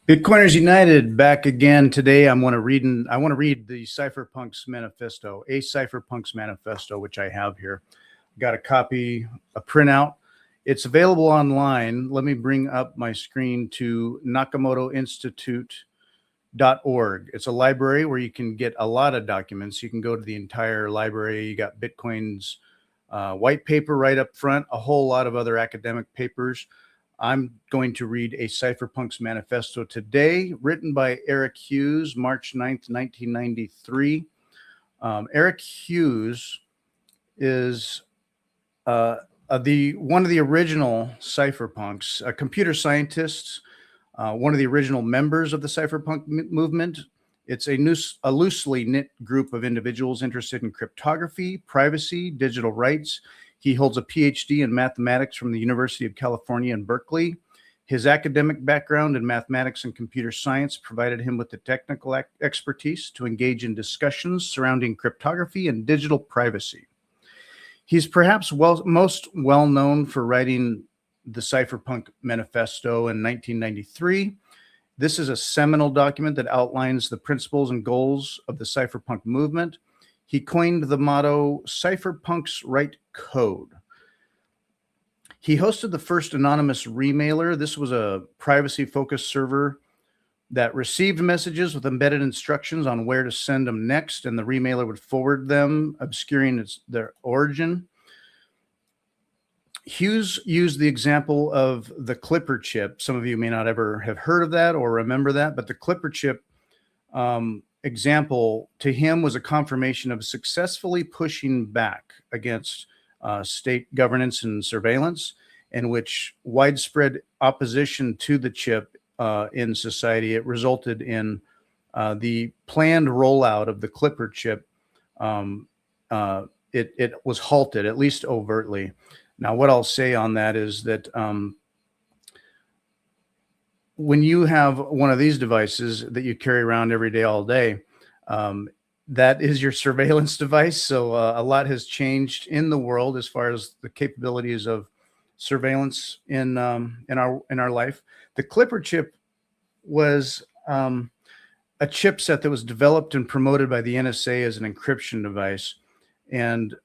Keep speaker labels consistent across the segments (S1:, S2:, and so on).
S1: Bitcoiners United back again today. I want to read the Cypherpunks Manifesto, a Cypherpunks Manifesto, which I have here. Got a copy, a printout. It's available online. Let me bring up my screen to nakamotoinstitute.org. It's a library where you can get a lot of documents. You can go to the entire library. You got Bitcoin's white paper right up front, a whole lot of other academic papers. I'm going to read a Cypherpunks Manifesto today, written by Eric Hughes, March 9th, 1993. Eric Hughes is one of the original cypherpunks, a computer scientist, one of the original members of the cypherpunk movement. It's a loosely knit group of individuals interested in cryptography, privacy, digital rights. He holds a PhD in mathematics from the University of California in Berkeley. His academic background in mathematics and computer science provided him with the technical expertise to engage in discussions surrounding cryptography and digital privacy. He's perhaps most well known for writing the Cypherpunk Manifesto in 1993. This is a seminal document that outlines the principles and goals of the cypherpunk movement. He coined the motto, "Cypherpunks Write Code." He hosted the first anonymous remailer. This was a privacy-focused server that received messages with embedded instructions on where to send them next, and the remailer would forward them, obscuring their origin. Hughes used the example of the Clipper chip. Some of you may not ever have heard of that or remember that, but the Clipper chip example to him was a confirmation of successfully pushing back against state governance and surveillance, in which widespread opposition to the chip in society. It resulted in the planned rollout of the Clipper chip. It was halted, at least overtly. Now, what I'll say on that is that when you have one of these devices that you carry around every day, all day, that is your surveillance device. So a lot has changed in the world as far as the capabilities of surveillance in our life. The Clipper chip was a chipset that was developed and promoted by the NSA as an encryption device, and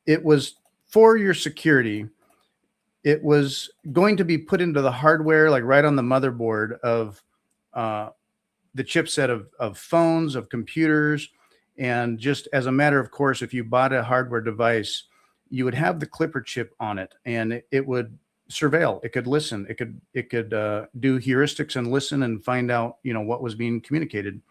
S1: it was for your security. It was going to be put into the hardware, like right on the motherboard of the chipset of phones, of computers. And just as a matter of course, if you bought a hardware device, you would have the Clipper chip on it, and it would surveil. It could listen. It could do heuristics and listen and find out, what was being communicated.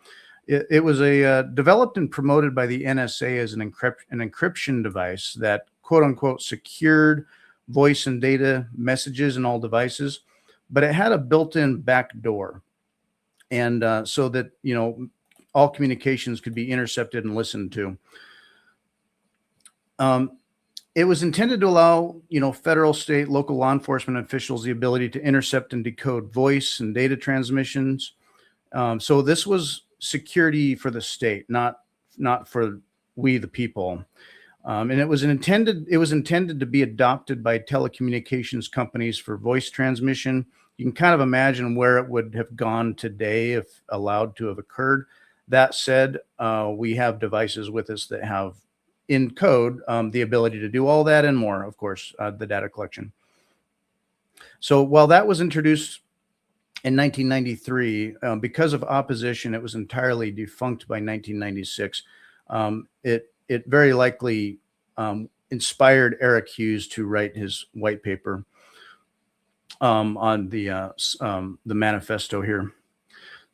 S1: It was developed and promoted by the NSA as an encryption device that, quote unquote, secured voice and data messages in all devices, but it had a built-in backdoor, and so that all communications could be intercepted and listened to. It was intended to allow federal, state, local law enforcement officials the ability to intercept and decode voice and data transmissions. So this was security for the state, not for we the people. And it was intended to be adopted by telecommunications companies for voice transmission. You can kind of imagine where it would have gone today if allowed to have occurred. That said, we have devices with us that have in code the ability to do all that and more, of course, the data collection. So while that was introduced in 1993, because of opposition, it was entirely defunct by 1996. It very likely inspired Eric Hughes to write his white paper on the manifesto here.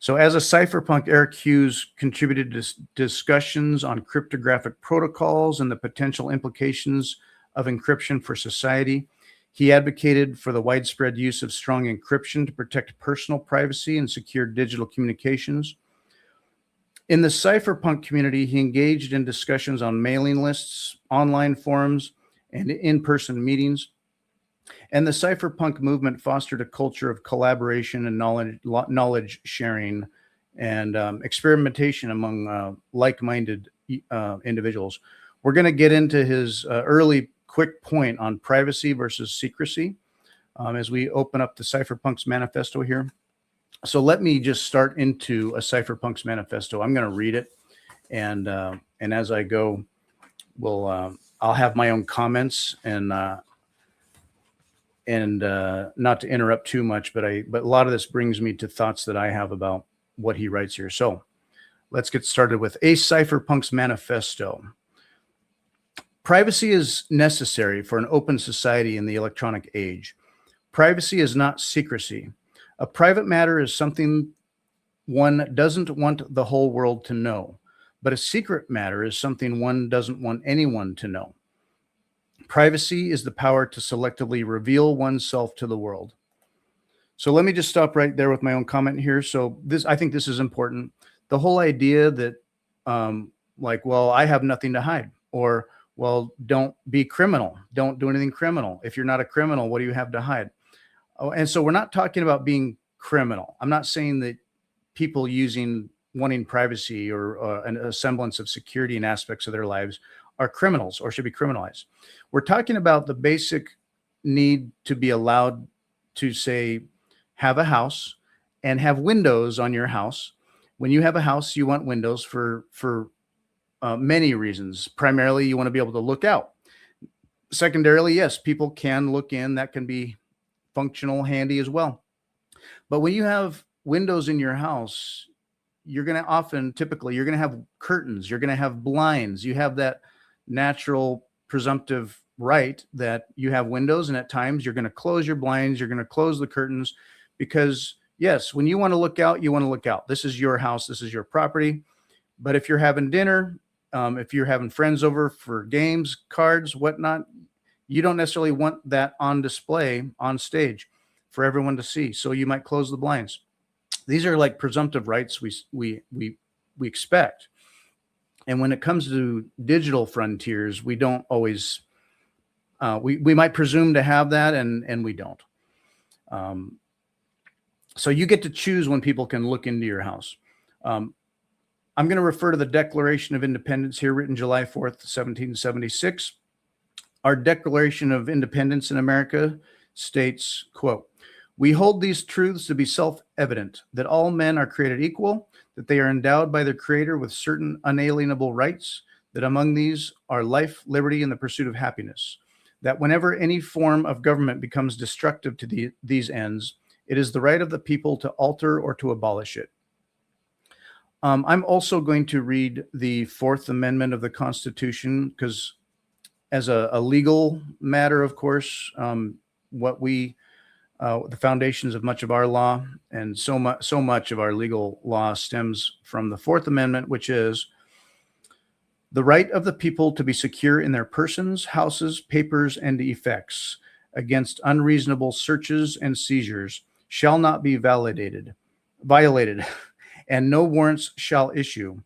S1: So as a cypherpunk, Eric Hughes contributed to discussions on cryptographic protocols and the potential implications of encryption for society. He advocated for the widespread use of strong encryption to protect personal privacy and secure digital communications. In the cypherpunk community, he engaged in discussions on mailing lists, online forums, and in-person meetings. And the cypherpunk movement fostered a culture of collaboration and knowledge sharing and experimentation among like-minded individuals. We're going to get into his early quick point on privacy versus secrecy as we open up the Cypherpunks Manifesto here. So let me just start into a Cypherpunks Manifesto. I'm going to read it, and as I go, I'll have my own comments, and not to interrupt too much, but a lot of this brings me to thoughts that I have about what he writes here. So let's get started with a Cypherpunks Manifesto. Privacy is necessary for an open society in the electronic age. Privacy is not secrecy. A private matter is something one doesn't want the whole world to know, but a secret matter is something one doesn't want anyone to know. Privacy is the power to selectively reveal oneself to the world. So let me just stop right there with my own comment here. So I think this is important. The whole idea that, like, well, I have nothing to hide, or, well, don't be criminal. Don't do anything criminal. If you're not a criminal, what do you have to hide? Oh, and so we're not talking about being criminal. I'm not saying that people wanting privacy or a semblance of security in aspects of their lives are criminals or should be criminalized. We're talking about the basic need to be allowed to, say, have a house and have windows on your house. When you have a house, you want windows for many reasons. Primarily, you want to be able to look out. Secondarily, yes, people can look in. That can be functional, handy as well. But when you have windows in your house, you're going to typically you're going to have curtains, you're going to have blinds. You have that natural presumptive right that you have windows, and at times you're going to close your blinds, you're going to close the curtains, because yes, when you want to look out, you want to look out. This is your house, this is your property. But if you're having dinner, if you're having friends over for games, cards, whatnot, you don't necessarily want that on display on stage for everyone to see. So you might close the blinds. These are like presumptive rights we expect. And when it comes to digital frontiers, we don't always, we might presume to have that, and we don't. So you get to choose when people can look into your house. I'm going to refer to the Declaration of Independence here, written July 4th, 1776. Our Declaration of Independence in America states, quote, "We hold these truths to be self-evident, that all men are created equal, that they are endowed by their Creator with certain unalienable rights, that among these are life, liberty, and the pursuit of happiness, that whenever any form of government becomes destructive to these ends, it is the right of the people to alter or to abolish it." I'm also going to read the Fourth Amendment of the Constitution, because as a legal matter, of course, the foundations of much of our law and so much of our legal law stems from the Fourth Amendment, which is the right of the people to be secure in their persons, houses, papers, and effects against unreasonable searches and seizures shall not be violated, and no warrants shall issue,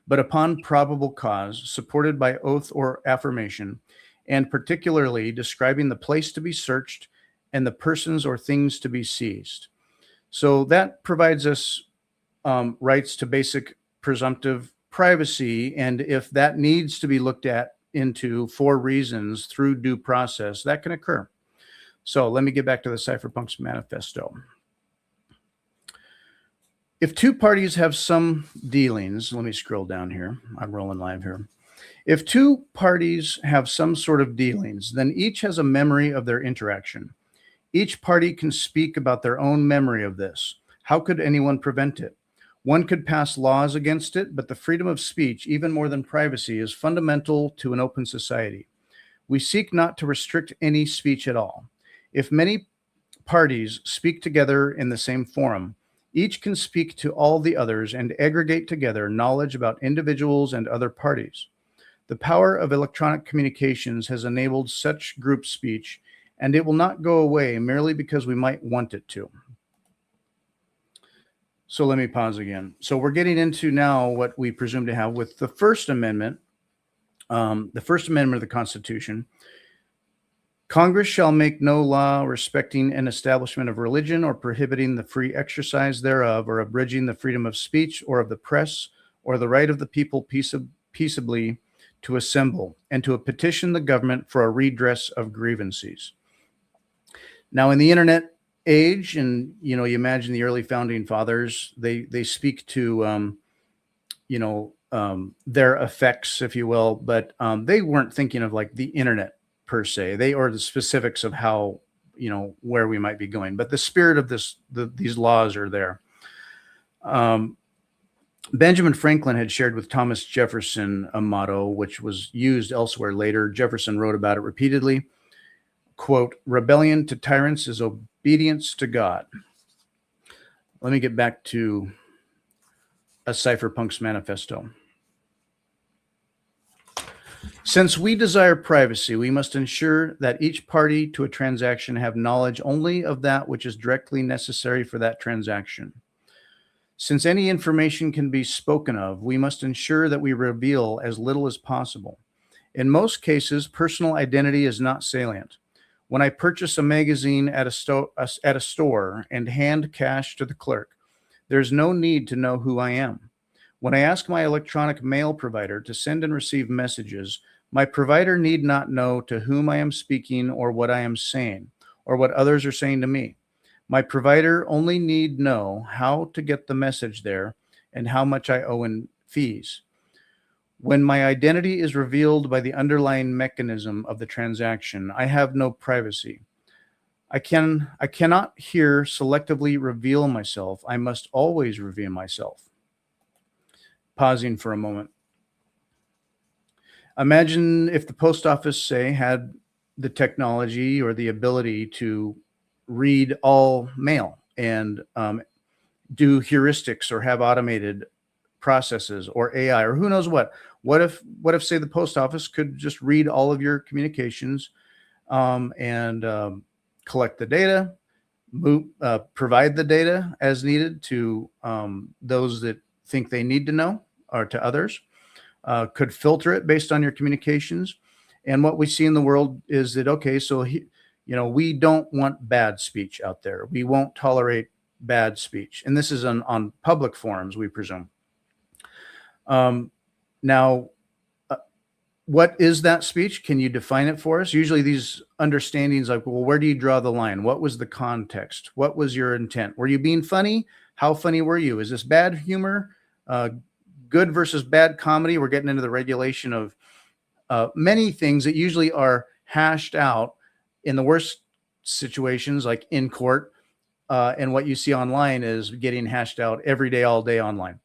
S1: but upon probable cause, supported by oath or affirmation, and particularly describing the place to be searched and the persons or things to be seized. So that provides us rights to basic presumptive privacy, and if that needs to be looked into for reasons through due process, that can occur. So let me get back to the Cypherpunks Manifesto. If two parties have some dealings, let me scroll down here. I'm rolling live here. If two parties have some sort of dealings, then each has a memory of their interaction. Each party can speak about their own memory of this. How could anyone prevent it? One could pass laws against it, but the freedom of speech, even more than privacy, is fundamental to an open society. We seek not to restrict any speech at all. If many parties speak together in the same forum, each can speak to all the others and aggregate together knowledge about individuals and other parties. The power of electronic communications has enabled such group speech, and it will not go away merely because we might want it to. So let me pause again. So we're getting into now what we presume to have with the First Amendment, of the Constitution. Congress shall make no law respecting an establishment of religion or prohibiting the free exercise thereof, or abridging the freedom of speech or of the press, or the right of the people peaceably to assemble and to petition the government for a redress of grievances. Now, in the internet age, and you imagine the early founding fathers, they speak to their effects, if you will, but they weren't thinking of like the internet per se, they or the specifics of how where we might be going, but the spirit of these laws are there. um, Benjamin Franklin had shared with Thomas Jefferson a motto which was used elsewhere later. Jefferson wrote about it repeatedly. Quote, "Rebellion to tyrants is obedience to God." Let me get back to a Cypherpunks Manifesto. "Since we desire privacy, we must ensure that each party to a transaction have knowledge only of that which is directly necessary for that transaction. Since any information can be spoken of, we must ensure that we reveal as little as possible. In most cases, personal identity is not salient. When I purchase a magazine at a store and hand cash to the clerk, there's no need to know who I am. When I ask my electronic mail provider to send and receive messages, my provider need not know to whom I am speaking or what I am saying or what others are saying to me. My provider only need know how to get the message there and how much I owe in fees. When my identity is revealed by the underlying mechanism of the transaction, I have no privacy. I cannot here selectively reveal myself. I must always reveal myself." Pausing for a moment. Imagine if the post office, say, had the technology or the ability to read all mail and do heuristics or have automated processes or AI or who knows what. What if say the post office could just read all of your communications and collect the data, provide the data as needed to those that think they need to know or to others, could filter it based on your communications. And what we see in the world is that, okay, so we don't want bad speech out there. We won't tolerate bad speech. And this is on public forums, we presume. Now, what is that speech? Can you define it for us? Usually these understandings like, well, where do you draw the line? What was the context? What was your intent? Were you being funny? How funny were you? Is this bad humor? Good versus bad comedy? We're getting into the regulation of many things that usually are hashed out in the worst situations, like in court. And what you see online is getting hashed out every day, all day online.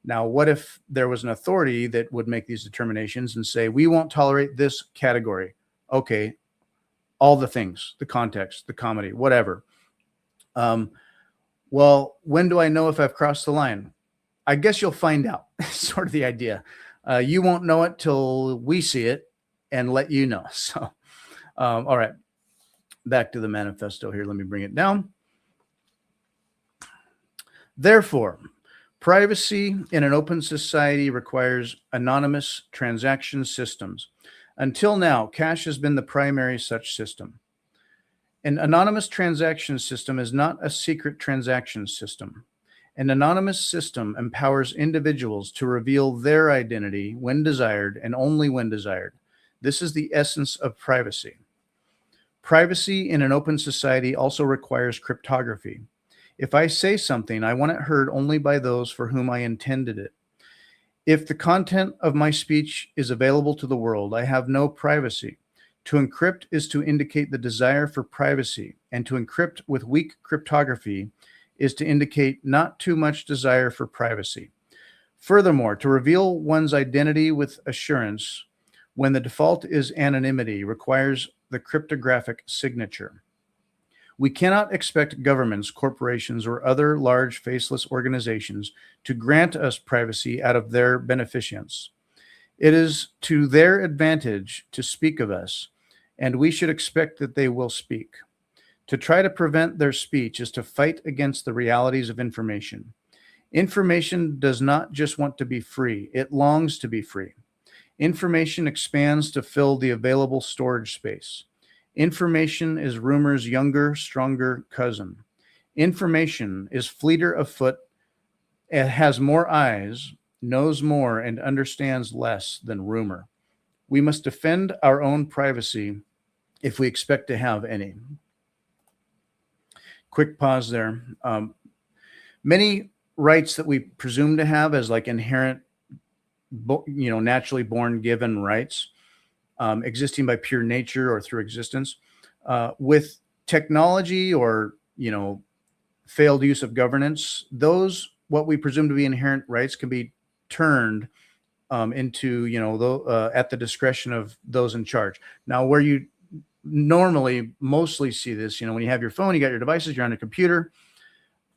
S1: Now, what if there was an authority that would make these determinations and say, we won't tolerate this category? Okay, all the things, the context, the comedy, whatever. Well, when do I know if I've crossed the line? I guess you'll find out. Sort of the idea. You won't know it till we see it and let you know. So, all right, back to the manifesto here. Let me bring it down. Therefore, privacy in an open society requires anonymous transaction systems. Until now, cash has been the primary such system. An anonymous transaction system is not a secret transaction system. An anonymous system empowers individuals to reveal their identity when desired and only when desired. This is the essence of privacy. Privacy in an open society also requires cryptography. If I say something, I want it heard only by those for whom I intended it. If the content of my speech is available to the world, I have no privacy. To encrypt is to indicate the desire for privacy, and to encrypt with weak cryptography is to indicate not too much desire for privacy. Furthermore, to reveal one's identity with assurance when the default is anonymity requires the cryptographic signature. We cannot expect governments, corporations, or other large faceless organizations to grant us privacy out of their beneficence. It is to their advantage to speak of us, and we should expect that they will speak. To try to prevent their speech is to fight against the realities of information. Information does not just want to be free, it longs to be free. Information expands to fill the available storage space. Information is rumor's younger, stronger cousin. Information is fleeter of foot, it has more eyes, knows more, and understands less than rumor. We must defend our own privacy if we expect to have any. quick pause there. Many rights that we presume to have as like inherent, naturally born given rights, existing by pure nature or through existence, with technology or, failed use of governance, those what we presume to be inherent rights can be turned into, at the discretion of those in charge. Now, where you normally mostly see this, when you have your phone, you got your devices, you're on a computer,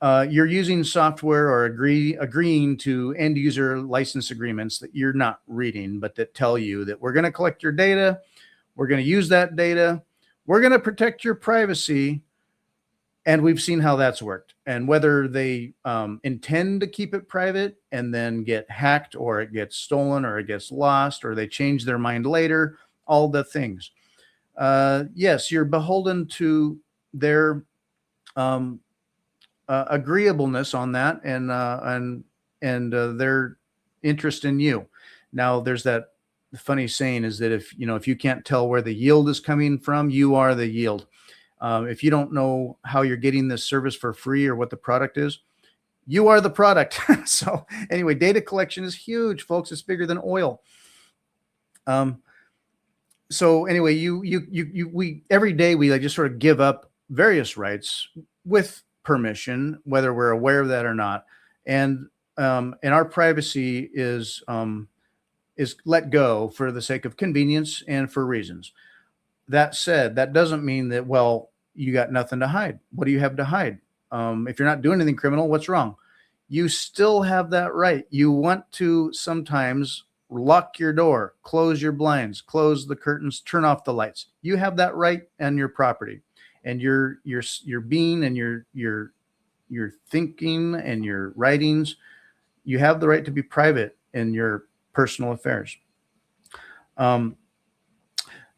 S1: you're using software or agreeing to end user license agreements that you're not reading, but that tell you that we're going to collect your data, we're going to use that data, we're going to protect your privacy. And we've seen how that's worked, and whether they intend to keep it private and then get hacked, or it gets stolen, or it gets lost, or they change their mind later, all the things. Yes, you're beholden to their agreeableness on that, and their interest in you. Now, there's that funny saying is that if you can't tell where the yield is coming from, you are the yield. If you don't know how you're getting this service for free or what the product is, you are the product. So anyway, data collection is huge, folks. It's bigger than oil. So anyway, we every day we just sort of give up various rights with permission, whether we're aware of that or not, and our privacy is let go for the sake of convenience and for reasons. That said, that doesn't mean that, well, you got nothing to hide. What do you have to hide? If you're not doing anything criminal, what's wrong? You still have that right. You want to sometimes lock your door, close your blinds, close the curtains, turn off the lights. You have that right on your property, and your being and your thinking and your writings. You have the right to be private in your personal affairs.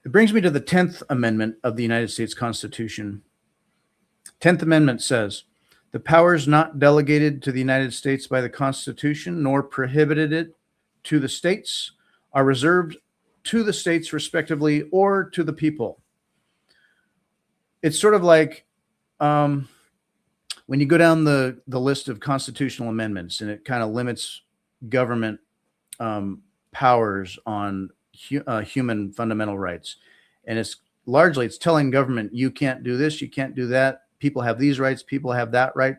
S1: It brings me to the 10th Amendment of the United States Constitution. 10th Amendment says, the powers not delegated to the United States by the Constitution, nor prohibited it to the states, are reserved to the states respectively, or to the people. It's sort of like when you go down the list of constitutional amendments, and it kind of limits government powers on human fundamental rights, and it's telling government, you can't do this, you can't do that, people have these rights, people have that right.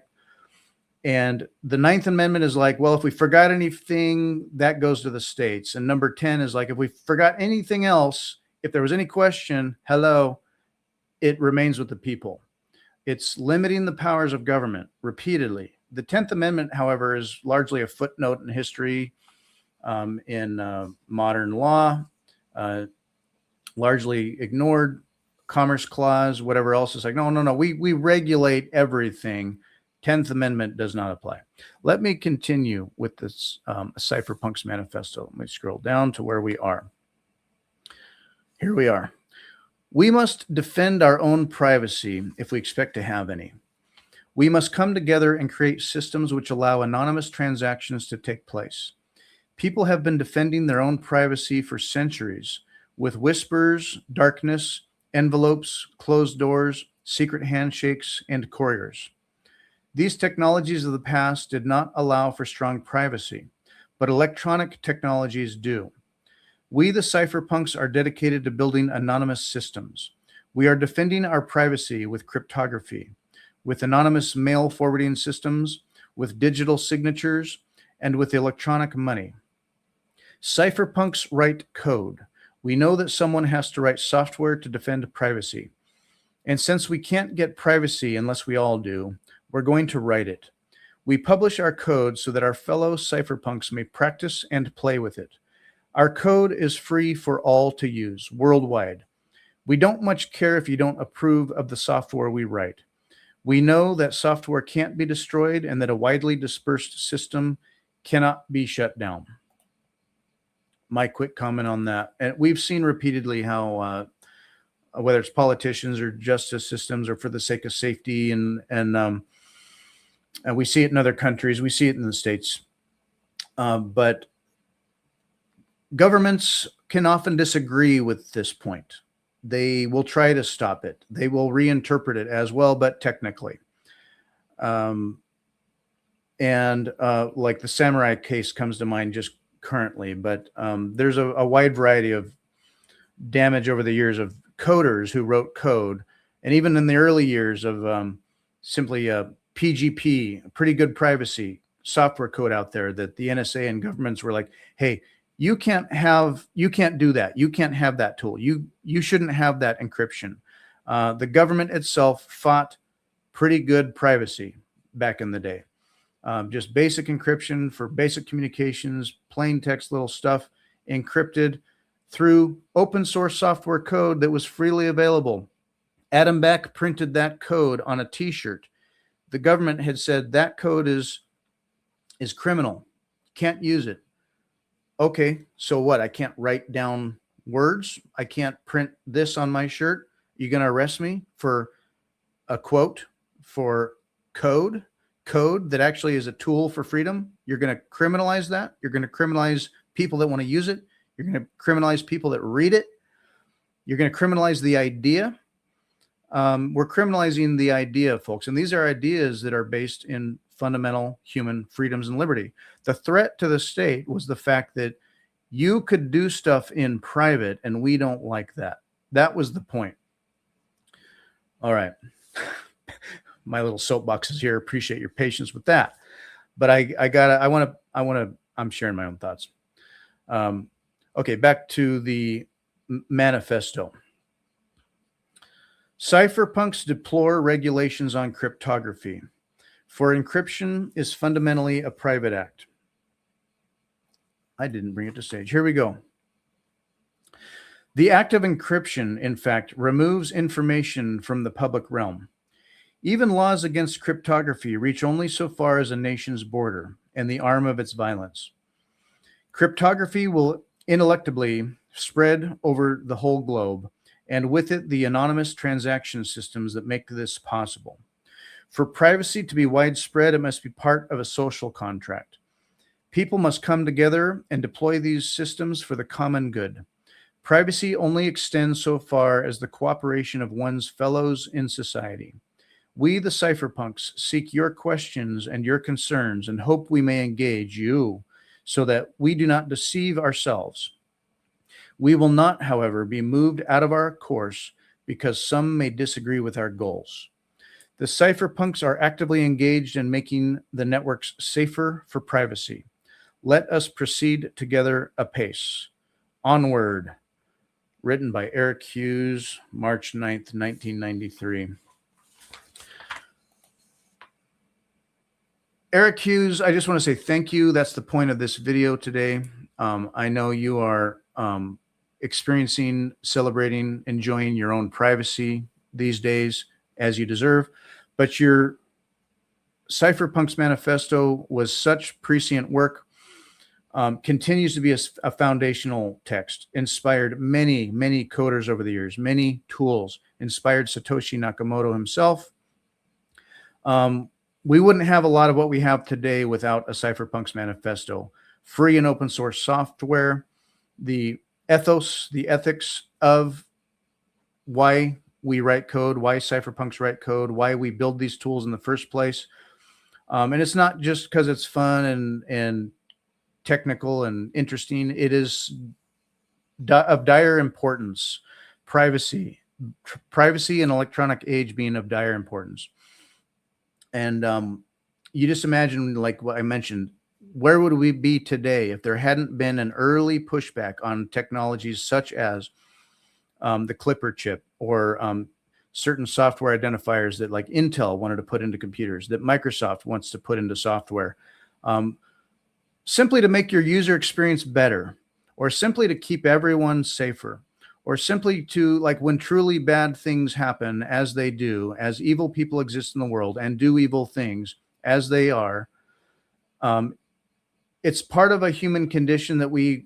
S1: And the 9th Amendment is like, well, if we forgot anything, that goes to the states. And number 10 is like, if we forgot anything else, if there was any question, hello, it remains with the people. It's limiting the powers of government repeatedly. The 10th Amendment, however, is largely a footnote in history, in modern law, largely ignored. Commerce Clause, whatever else, is like, no, we regulate everything. 10th Amendment does not apply. Let me continue with this Cypherpunks Manifesto. Let me scroll down to where we are. Here we are. We must defend our own privacy if we expect to have any. We must come together and create systems which allow anonymous transactions to take place. People have been defending their own privacy for centuries with whispers, darkness, envelopes, closed doors, secret handshakes, and couriers. These technologies of the past did not allow for strong privacy, but electronic technologies do. We, the cypherpunks, are dedicated to building anonymous systems. We are defending our privacy with cryptography, with anonymous mail forwarding systems, with digital signatures, and with electronic money. Cypherpunks write code. We know that someone has to write software to defend privacy. And since we can't get privacy unless we all do, we're going to write it. We publish our code so that our fellow cypherpunks may practice and play with it. Our code is free for all to use worldwide. We don't much care if you don't approve of the software we write. We know that software can't be destroyed and that a widely dispersed system cannot be shut down. My quick comment on that. And we've seen repeatedly how whether it's politicians or justice systems or for the sake of safety, and we see it in other countries, we see it in the States, but governments can often disagree with this point. They will try to stop it. They will reinterpret it as well, but technically. And like the Samurai case comes to mind just currently, but there's a wide variety of damage over the years of coders who wrote code, and even in the early years of simply PGP, pretty good privacy software code out there that the NSA and governments were like, hey, you can't do that. You can't have that tool. You shouldn't have that encryption. The government itself fought pretty good privacy back in the day. Just basic encryption for basic communications, plain text little stuff, encrypted through open source software code that was freely available. Adam Beck printed that code on a t-shirt. The government had said that code is criminal. Can't use it. Okay, so what? I can't write down words. I can't print this on my shirt. You going to arrest me for a quote, for code that actually is a tool for freedom? You're going to criminalize that? You're going to criminalize people that want to use it? You're going to criminalize people that read it? You're going to criminalize the idea? We're criminalizing the idea, folks. And these are ideas that are based in fundamental human freedoms and liberty. The threat to the state was the fact that you could do stuff in private, and we don't like that. That was the point. All right. My little soapbox is here. Appreciate your patience with that. But I'm sharing my own thoughts. Okay, back to the manifesto. Cypherpunks deplore regulations on cryptography, for encryption is fundamentally a private act. I didn't bring it to stage. Here we go. The act of encryption, in fact, removes information from the public realm. Even laws against cryptography reach only so far as a nation's border and the arm of its violence. Cryptography will ineluctably spread over the whole globe, and with it the anonymous transaction systems that make this possible. For privacy to be widespread, it must be part of a social contract. People must come together and deploy these systems for the common good. Privacy only extends so far as the cooperation of one's fellows in society. We, the cypherpunks, seek your questions and your concerns and hope we may engage you so that we do not deceive ourselves. We will not, however, be moved out of our course because some may disagree with our goals. The cypherpunks are actively engaged in making the networks safer for privacy. Let us proceed together apace. Onward. Written by Eric Hughes, March 9th, 1993. Eric Hughes, I just want to say thank you. That's the point of this video today. I know you are experiencing, celebrating, enjoying your own privacy these days as you deserve, but your Cypherpunks Manifesto was such prescient work, continues to be a foundational text, inspired many, many coders over the years, many tools, inspired Satoshi Nakamoto himself. We wouldn't have a lot of what we have today without a Cypherpunks Manifesto. Free and open source software, the ethos, the ethics of why we write code, why cypherpunks write code, why we build these tools in the first place. And it's not just because it's fun and technical and interesting. It is of dire importance. Privacy in electronic age being of dire importance. And you just imagine, like what I mentioned, where would we be today if there hadn't been an early pushback on technologies such as the Clipper chip or certain software identifiers that like Intel wanted to put into computers, that Microsoft wants to put into software, simply to make your user experience better, or simply to keep everyone safer, or simply to, like, when truly bad things happen, as they do, as evil people exist in the world and do evil things as they are, it's part of a human condition that we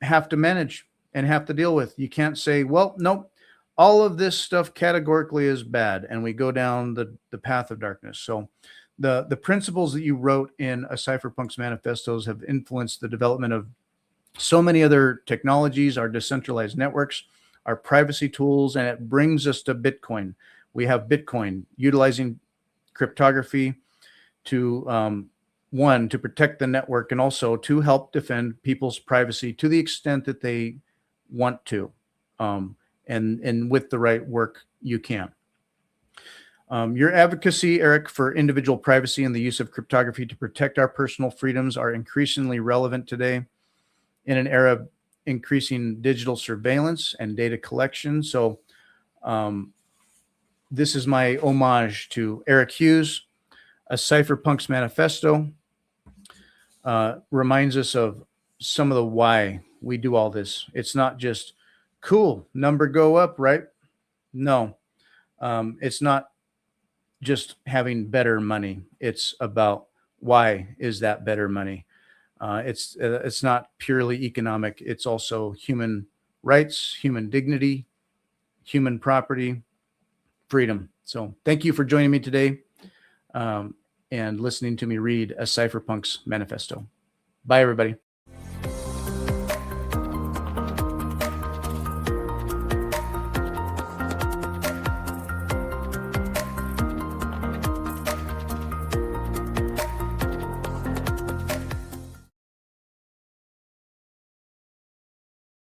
S1: have to manage and have to deal with. You can't say, well, nope, all of this stuff categorically is bad, and we go down the path of darkness. So the principles that you wrote in a Cypherpunks Manifestos have influenced the development of so many other technologies, our decentralized networks, our privacy tools, and it brings us to Bitcoin. We have Bitcoin utilizing cryptography to one, to protect the network, and also to help defend people's privacy to the extent that they want to. And with the right work, you can. Your advocacy, Eric, for individual privacy and the use of cryptography to protect our personal freedoms are increasingly relevant today in an era of increasing digital surveillance and data collection. So this is my homage to Eric Hughes. A Cypherpunks Manifesto reminds us of some of the why we do all this. It's not just cool, number go up, right? No, it's not just having better money. It's about why is that better money. It's not purely economic. It's also human rights, human dignity, human property, freedom. So thank you for joining me today and listening to me read A Cypherpunks Manifesto. Bye, everybody.